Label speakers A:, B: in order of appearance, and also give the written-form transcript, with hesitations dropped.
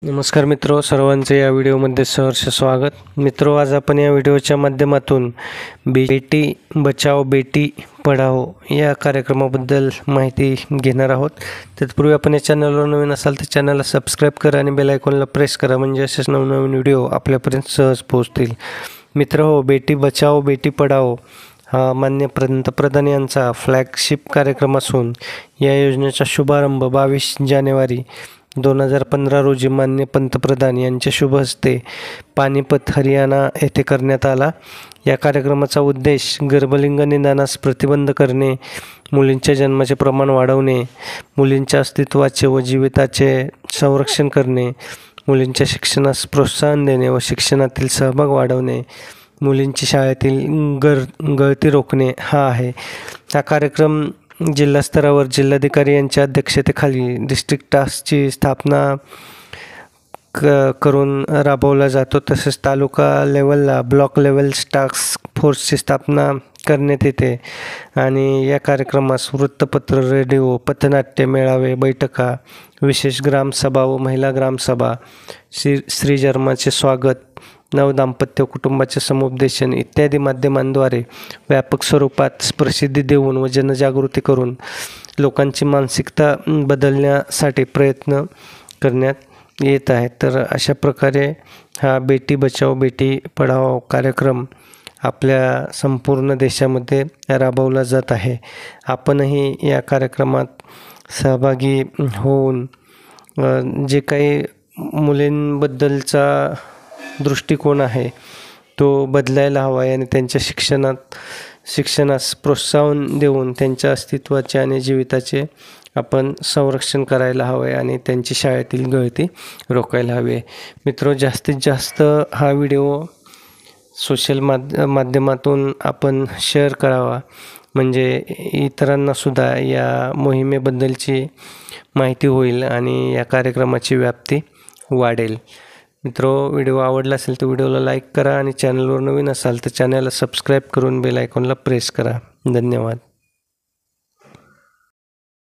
A: नमस्कार मित्रो, सर्वांचे या व्हिडिओमध्ये सहर्ष स्वागत. मित्रो, आज आपण या व्हिडिओच्या माध्यमातून बेटी बचाओ बेटी पढाओ या कार्यक्रमाबद्दल माहिती घेणार आहोत. तत्पूर्वी आपण या चॅनलवर नवीन असाल तर चॅनलला सबस्क्राईब करा आणि बेल आयकॉनला प्रेस करा, म्हणजे असेच नवनवीन व्हिडिओ आपल्यापर्यंत सहज पोहोचतील. मित्र, बेटी बचाओ बेटी पढाओ हा माननीय पंतप्रधान यांचा फ्लॅगशिप कार्यक्रम असून या योजनेचा शुभारंभ 22 जानेवारी 2015 रोजी माननीय पंतप्रधान यांच्या शुभ हस्ते पानिपत, हरियाणा येथे करण्यात आला. या कार्यक्रमाचा उद्देश गर्भलिंग निदानास प्रतिबंध करणे, मुलींच्या जन्माचे प्रमाण वाढवणे, मुलींच्या अस्तित्वाचे व जीविताचे संरक्षण करणे, मुलींच्या शिक्षणास प्रोत्साहन देणे व शिक्षणातील सहभाग वाढवणे, मुलींची शाळेतील गळती रोखणे हा आहे. हा कार्यक्रम जिल्हा स्तरावर जिल्हाधिकारी यांच्या अध्यक्षतेखाली डिस्ट्रिक्ट टास्कची स्थापना करून राबवला जातो. तसेच तालुका लेवलला ब्लॉक लेवल टास्क फोर्सची स्थापना करण्यात येते आणि या कार्यक्रमास वृत्तपत्र, रेडिओ, पथनाट्य, मेळावे, बैठका, विशेष ग्रामसभा व महिला ग्रामसभा, श्रीजन्माचे स्वागत, नवदाम्पत्य कुटुंबाचे समुपदेशन इत्यादी माध्यमांद्वारे व्यापक स्वरूपात प्रसिद्धी देऊन व जनजागृती करून लोकांची मानसिकता बदलण्यासाठी प्रयत्न करण्यात येत आहे. तर अशा प्रकारे हा बेटी बचाओ बेटी पढाओ कार्यक्रम आपल्या संपूर्ण देशामध्ये राबवला जात आहे. आपणही या कार्यक्रमात सहभागी होऊन जे काही मुलींबद्दलचा दृष्टिकोन आहे तो बदलायला हवा आहे आणि त्यांच्या शिक्षणास प्रोत्साहन देऊन त्यांच्या अस्तित्वाचे आणि जीविताचे आपण संरक्षण करायला हवं आहे आणि त्यांची शाळेतील गळती रोखायला हवी आहे. मित्रो, जास्तीत जास्त हा व्हिडिओ सोशल माध्यमातून आपण शेअर करावा, म्हणजे इतरांनासुद्धा या मोहिमेबद्दलची माहिती होईल आणि या कार्यक्रमाची व्याप्ती वाढेल. मित्रो, व्हिडिओ आवडला असेल तर व्हिडिओला लाईक करा आणि चॅनलवर नवीन असाल तर चॅनलला सबस्क्राईब करून बेल आयकॉनला प्रेस करा. धन्यवाद.